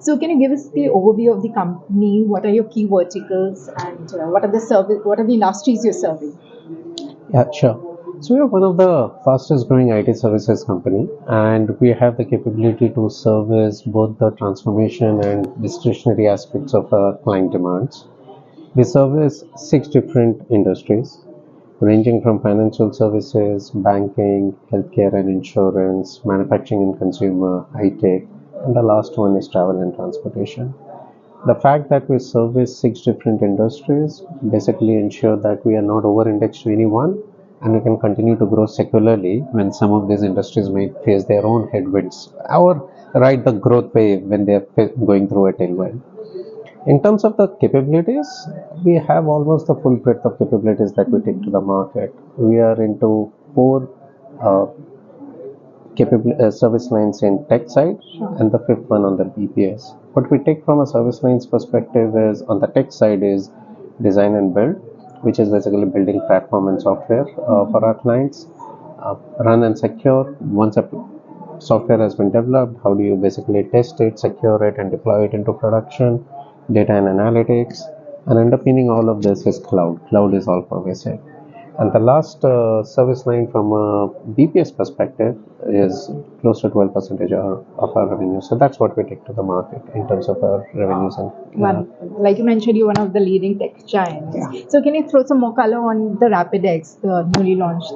So can you give us the overview of the company? What are your key verticals, and what are the service? What are the industries you're serving? Yeah, sure. So we are one of the fastest growing IT services company, and we have the capability to service both the transformation and discretionary aspects of our client demands. We service six different industries, ranging from financial services, banking, healthcare and insurance, manufacturing and consumer, high tech, and the last one is travel and transportation. The fact that we service six different industries basically ensure that we are not over indexed to any one, and we can continue to grow secularly when some of these industries may face their own headwinds or ride the growth wave when they are going through a tailwind. In terms of the capabilities, we have almost the full breadth of capabilities that we take to the market. We are into four uh, service lines in tech side, and the fifth one on the BPS. What we take from a service lines perspective is on the tech side is design and build, which is basically building platform and software for our clients. Run and secure. Once a software has been developed, how do you basically test it, secure it, and deploy it into production? Data and analytics, and underpinning all of this is cloud. Cloud is all pervasive. And the last service line from a BPS perspective is close to 12% of our revenue. So that's what we take to the market in terms of our revenues. And Wonderful. Like you mentioned, you're one of the leading tech giants. yeah. So can you throw some more color on the RapidX, the newly launched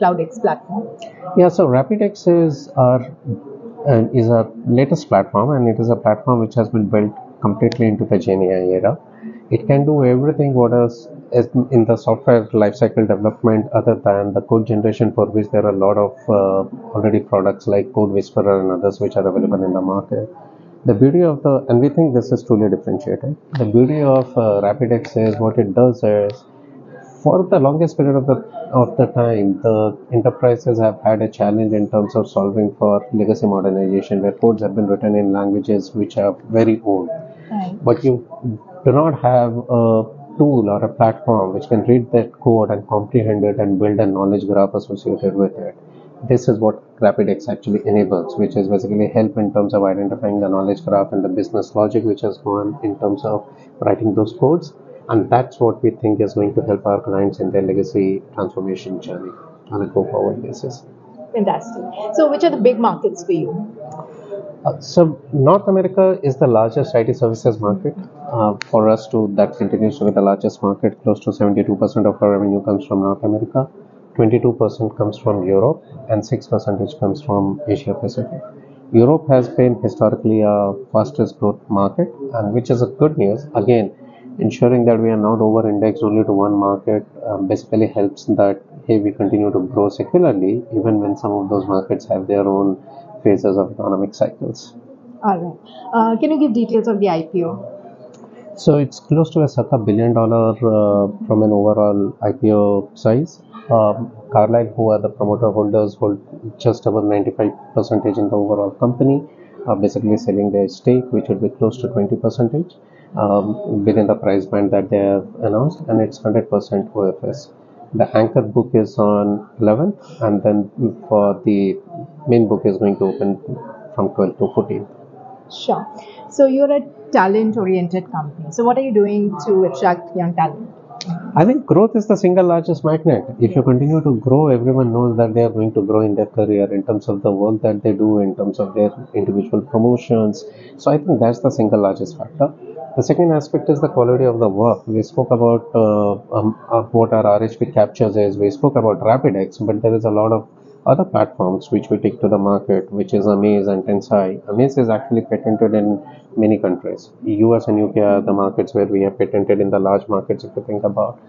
CloudX platform? Yeah, so RapidX is our latest platform, and it is a platform which has been built completely into the Gen AI era. It can do everything what is in the software lifecycle development, other than the code generation, for which there are a lot of already products like Code Whisperer and others which are available in the market. The beauty of and we think this is truly differentiated. The beauty of RapidX is what it does is, for the longest period of the time, the enterprises have had a challenge in terms of solving for legacy modernization, where codes have been written in languages which are very old. Right. But you do not have a tool or a platform which can read that code and comprehend it and build a knowledge graph associated with it. This is what RapidX actually enables, which is basically help in terms of identifying the knowledge graph and the business logic which has gone in terms of writing those codes. And that's what we think is going to help our clients in their legacy transformation journey on a go forward basis. Fantastic. So which are the big markets for you? So North America is the largest IT services market. For us to that continues to be the largest market. Close to 72% of our revenue comes from North America, 22% comes from Europe, and 6% comes from Asia Pacific. Europe has been historically our fastest growth market, and which is a good news. Again, ensuring that we are not over indexed only to one market basically helps that, hey, we continue to grow secularly even when some of those markets have their own phases of economic cycles. All right. Can you give details of the IPO? So it's close to a circa $1 billion from an overall IPO size. Carlyle, who are the promoter holders, hold just about 95 percentage in the overall company, basically selling their stake, which would be close to 20 percentage within the price band that they have announced, and it's 100% OFS. The anchor book is on 11th, and then for the main book is going to open from 12th to 14th. Sure. So you're a talent-oriented company. So what are you doing to attract young talent? I think growth is the single largest magnet. If you continue to grow, everyone knows that they are going to grow in their career in terms of the work that they do, in terms of their individual promotions. So I think that's the single largest factor. The second aspect is the quality of the work. We spoke about what our RHP captures is. We spoke about RapidX, but there is a lot of other platforms which we take to the market, which is Amaze and Tensai. Amaze is actually patented in many countries. US and UK are the markets where we have patented in the large markets, if you think about.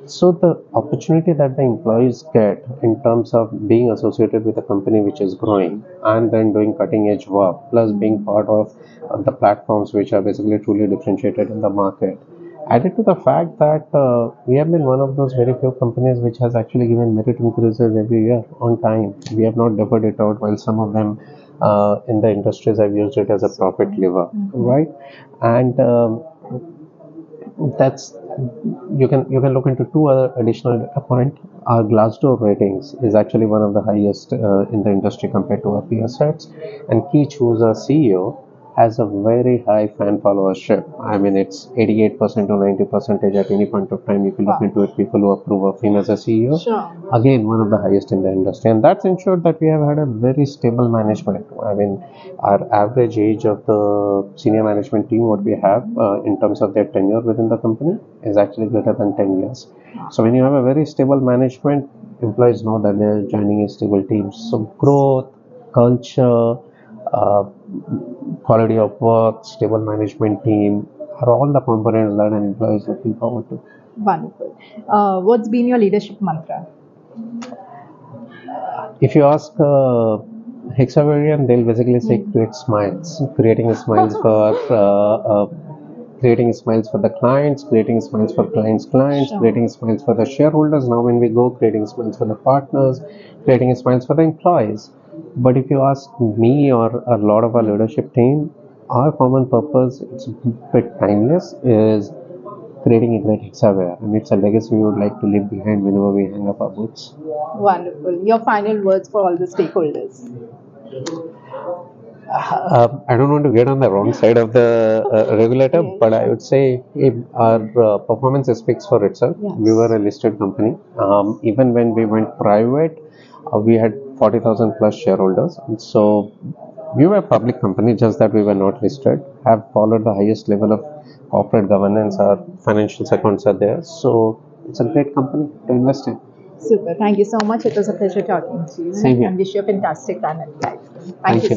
So the opportunity that the employees get in terms of being associated with a company which is growing and then doing cutting edge work, plus being part of the platforms which are basically truly differentiated in the market, added to the fact that we have been one of those very few companies which has actually given merit increases every year on time. We have not deferred it out, while some of them in the industries have used it as a profit lever, right? And that's you can look into two other additional data point. Our Glassdoor ratings is actually one of the highest in the industry compared to our peer sets, and key chose our CEO has a very high fan followership. I mean, it's 88% to 90% at any point of time. If you look Wow. into it, people who approve of him as a CEO, Sure. again, one of the highest in the industry. And that's ensured that we have had a very stable management. I mean, our average age of the senior management team, what we have in terms of their tenure within the company, is actually greater than 10 years. So when you have a very stable management, employees know that they're joining a stable team. So growth, culture, uh, quality of work, stable management team are all the components that an employee is looking forward to. Wonderful. What's been your leadership mantra? If you ask Hexawarian, they'll basically say create smiles, creating smiles for the clients, creating smiles for clients, Sure. creating smiles for the shareholders. Now, when we go, creating smiles for the partners, creating smiles for the employees. But if you ask me or a lot of our leadership team, our common purpose, it's a bit timeless, is creating a great Hexaware, and it's a legacy we would like to leave behind whenever we hang up our boots. Wonderful. Your final words for all the stakeholders. I don't want to get on the wrong side of the regulator, Yes. but I would say our performance speaks for itself. Yes. We were a listed company. Even when we went private, we had 40,000 plus shareholders. So we were a public company, just that we were not listed. Have followed the highest level of corporate governance. Our financial accounts are there. So it's a great company to invest in. Super. Thank you so much. It was a pleasure talking to you. Same here. And wish you a fantastic time at life. Thank Thank you. you.